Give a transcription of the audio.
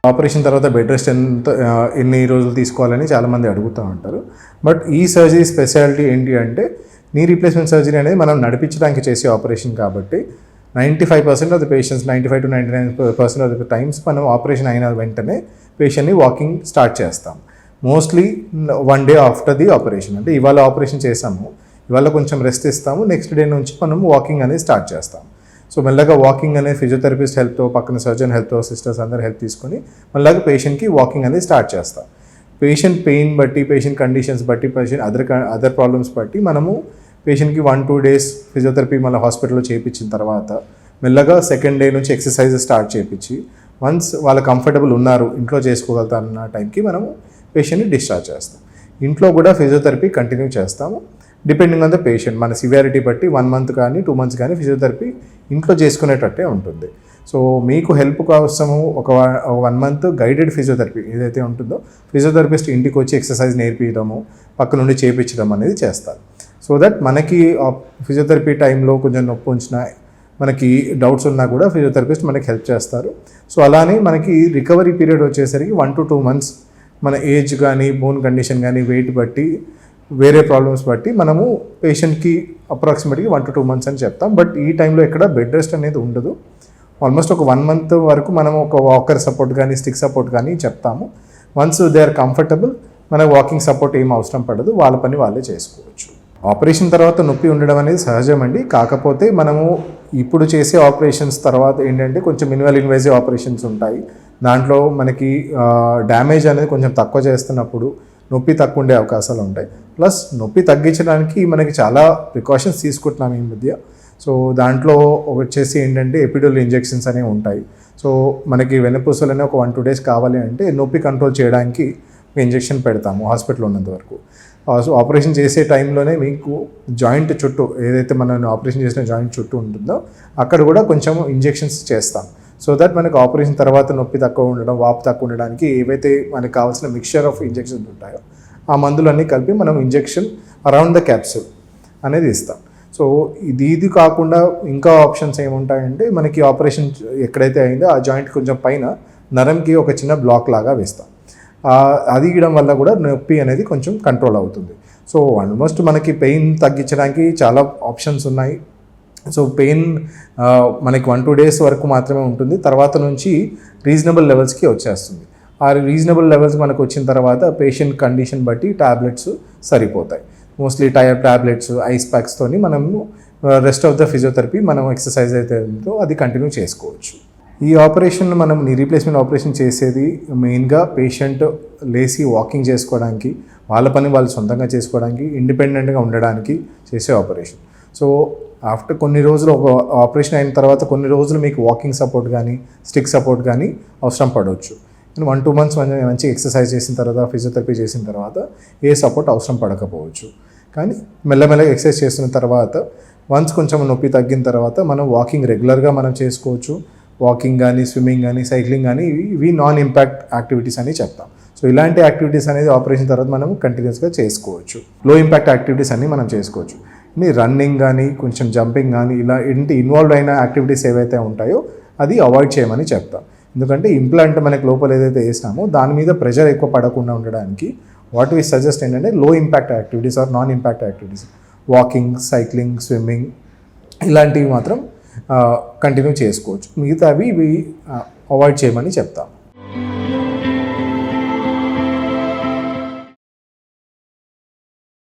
Operation తర్వాత bed rest ఎన్ని రోజులు తీసుకోవాలని చాలామంది అడుగుతూ ఉంటారు. బట్ ఈ సర్జరీ స్పెషాలిటీ ఏంటి అంటే నీ రీప్లేస్మెంట్ సర్జరీ అనేది మనం నడిపించడానికి చేసే ఆపరేషన్ కాబట్టి 95% of the patients 95 to 99% of the times మనం ఆపరేషన్ అయిన వెంటనే పేషెంట్ని వాకింగ్ స్టార్ట్ చేస్తాం. Mostly 1 day after the operation, అంటే ఇవాళ ఆపరేషన్ చేసాము, ఇవాళ కొంచెం రెస్ట్ ఇస్తాము, నెక్స్ట్ డే నుంచి మనం వాకింగ్ అనేది స్టార్ట్ చేస్తాం. సో మెల్లగా వాకింగ్ అనేది ఫిజియోథెరపిస్ట్ హెల్ప్తో, పక్కన సర్జన్ హెల్ప్తో, సిస్టర్స్ అందరు హెల్ప్ తీసుకొని మెల్లగా పేషెంట్కి వాకింగ్ అనేది స్టార్ట్ చేస్తాం. పేషెంట్ పెయిన్ బట్టి, పేషెంట్ కండిషన్స్ బట్టి, పేషెంట్ అదర్ ప్రాబ్లమ్స్ బట్టి మనము పేషెంట్కి 1-2 days ఫిజియోథెరపీ మళ్ళీ హాస్పిటల్లో చేయించిన తర్వాత మెల్లగా సెకండ్ డే నుంచి ఎక్సర్సైజెస్ స్టార్ట్ చేయించి వన్స్ వాళ్ళు కంఫర్టబుల్ ఉన్నారు, ఇంట్లో చేసుకోగలుగుతారన్న టైంకి మనము పేషెంట్ని డిశ్చార్జ్ చేస్తాం. ఇంట్లో కూడా ఫిజియోథెరపీ కంటిన్యూ చేస్తాము. డిపెండింగ్ ఆన్ ద పేషెంట్, మన సివియారిటీ బట్టి 1 month కానీ 2 months కానీ ఫిజియోథెరపీ ఇంట్లో చేసుకునేటట్టే ఉంటుంది. సో మీకు హెల్ప్ కోసము ఒక 1 month గైడెడ్ ఫిజియోథెరపీ ఏదైతే ఉంటుందో ఫిజియోథెరపిస్ట్ ఇంటికి వచ్చి ఎక్సర్సైజ్ నేర్పించడము, పక్క నుండి చేయించడం అనేది చేస్తారు. సో దట్ మనకి ఫిజియోథెరపీ టైంలో కొంచెం నొప్పి ఉంచినా, మనకి డౌట్స్ ఉన్నా కూడా ఫిజియోథెరపిస్ట్ మనకి హెల్ప్ చేస్తారు. సో అలానే మనకి రికవరీ పీరియడ్ వచ్చేసరికి 1 to 2 months మన ఏజ్ కానీ, బోన్ కండిషన్ కానీ, వెయిట్ బట్టి, వేరే ప్రాబ్లమ్స్ బట్టి మనము పేషెంట్కి అప్రాక్సిమేట్గా 1 to 2 months అని చెప్తాం. బట్ ఈ టైంలో ఎక్కడ బెడ్ రెస్ట్ అనేది ఉండదు. ఆల్మోస్ట్ ఒక 1 month వరకు మనం ఒక వాకర్ సపోర్ట్ కానీ, స్టిక్ సపోర్ట్ కానీ చెప్తాము. వన్స్ దే ఆర్ కంఫర్టబుల్, మనకు వాకింగ్ సపోర్ట్ ఏం అవసరం పడదు, వాళ్ళ పని వాళ్ళే చేసుకోవచ్చు. ఆపరేషన్ తర్వాత నొప్పి ఉండడం అనేది సహజమండి. కాకపోతే మనము ఇప్పుడు చేసే ఆపరేషన్స్ తర్వాత ఏంటంటే కొంచెం మినిమల్ ఇన్వేజివ్ ఆపరేషన్స్ ఉంటాయి. దాంట్లో మనకి డ్యామేజ్ అనేది కొంచెం తక్కువ చేస్తున్నప్పుడు నొప్పి తక్కువ ఉండే అవకాశాలు ఉంటాయి. ప్లస్ నొప్పి తగ్గించడానికి మనకి చాలా ప్రికాషన్స్ తీసుకుంటున్నాం ఈ మధ్య. సో దాంట్లో వచ్చేసి ఏంటంటే ఎపిడ్యూరల్ ఇంజెక్షన్స్ అనేవి ఉంటాయి. సో మనకి వెన్నపూసలనే ఒక 1-2 days కావాలి అంటే నొప్పి కంట్రోల్ చేయడానికి ఇంజెక్షన్ పెడతాము హాస్పిటల్ ఉన్నంత వరకు. సో ఆపరేషన్ చేసే టైంలోనే మీకు జాయింట్ చుట్టూ ఏదైతే మనం ఆపరేషన్ చేసిన జాయింట్ చుట్టూ ఉంటుందో అక్కడ కూడా కొంచెం ఇంజెక్షన్స్ చేస్తాం. సో దట్ మనకు ఆపరేషన్ తర్వాత నొప్పి తక్కువ ఉండడం, వాపు తక్కువ ఉండడానికి ఏవైతే మనకు కావాల్సిన మిక్చర్ ఆఫ్ ఇంజెక్షన్స్ ఉంటాయో ఆ మందులన్నీ కలిపి మనం ఇంజెక్షన్ అరౌండ్ ద క్యాప్సూల్ అనేది ఇస్తాం. సో ఇది కాకుండా ఇంకా ఆప్షన్స్ ఏముంటాయంటే మనకి ఆపరేషన్ ఎక్కడైతే అయిందో ఆ జాయింట్ కొంచెం పైన నరంకి ఒక చిన్న బ్లాక్ లాగా వేస్తాం. అది ఇవ్వడం వల్ల కూడా నొప్పి అనేది కొంచెం కంట్రోల్ అవుతుంది. సో ఆల్మోస్ట్ మనకి పెయిన్ తగ్గించడానికి చాలా ఆప్షన్స్ ఉన్నాయి. సో పెయిన్ మనకి 1-2 days వరకు మాత్రమే ఉంటుంది, తర్వాత నుంచి రీజనబుల్ లెవెల్స్కి వచ్చేస్తుంది. ఆ రీజనబుల్ లెవెల్స్ మనకు వచ్చిన తర్వాత పేషెంట్ కండిషన్ బట్టి టాబ్లెట్స్ సరిపోతాయి. మోస్ట్లీ టాబ్లెట్స్, ఐస్ ప్యాక్స్తోని మనము రెస్ట్ ఆఫ్ ద ఫిజియోథెరపీ మనం ఎక్సర్సైజ్ అయితే ఉందో అది కంటిన్యూ చేసుకోవచ్చు. ఈ ఆపరేషన్ మనం నీ రీప్లేస్మెంట్ ఆపరేషన్ చేసేది మెయిన్గా పేషెంట్ లేచి వాకింగ్ చేసుకోవడానికి, వాళ్ళ పని వాళ్ళు సొంతంగా చేసుకోవడానికి, ఇండిపెండెంట్గా ఉండడానికి చేసే ఆపరేషన్. సో ఆఫ్టర్ కొన్ని రోజులు ఒక ఆపరేషన్ అయిన తర్వాత కొన్ని రోజులు మీకు వాకింగ్ సపోర్ట్ కానీ, స్టిక్ సపోర్ట్ కానీ అవసరం పడవచ్చు. 1-2 months మంచి ఎక్సర్సైజ్ చేసిన తర్వాత, ఫిజియోథెరపీ చేసిన తర్వాత ఏ సపోర్ట్ అవసరం పడకపోవచ్చు. కానీ మెల్లమెల్లగా ఎక్సర్సైజ్ చేసిన తర్వాత వన్స్ కొంచెం నొప్పి తగ్గిన తర్వాత మనం వాకింగ్ రెగ్యులర్గా మనం చేసుకోవచ్చు. వాకింగ్ కానీ, స్విమ్మింగ్ కానీ, సైక్లింగ్ కానీ ఇవి నాన్ ఇంపాక్ట్ యాక్టివిటీస్ అని చెప్తాం. సో ఇలాంటి యాక్టివిటీస్ అనేది ఆపరేషన్ తర్వాత మనం కంటిన్యూస్గా చేసుకోవచ్చు. లో ఇంపాక్ట్ యాక్టివిటీస్ అన్నీ మనం చేసుకోవచ్చు. రన్నింగ్ కానీ, కొంచెం జంపింగ్ కానీ, ఇలా ఇన్వాల్వ్ అయిన యాక్టివిటీస్ ఏవైతే ఉంటాయో అది అవాయిడ్ చేయమని చెప్తాం. ఎందుకంటే ఇంప్లాంట్ మనకి లోపల ఏదైతే వేసినామో దాని మీద ప్రెషర్ ఎక్కువ పడకుండా ఉండడానికి వాట్ వి సజెస్ట్ ఏంటంటే low impact activities or non impact activities, walking, cycling, swimming ఇలాంటివి మాత్రం కంటిన్యూ చేసుకోవచ్చు. మిగతావి ఇవి అవాయిడ్ చేయమని చెప్తాం.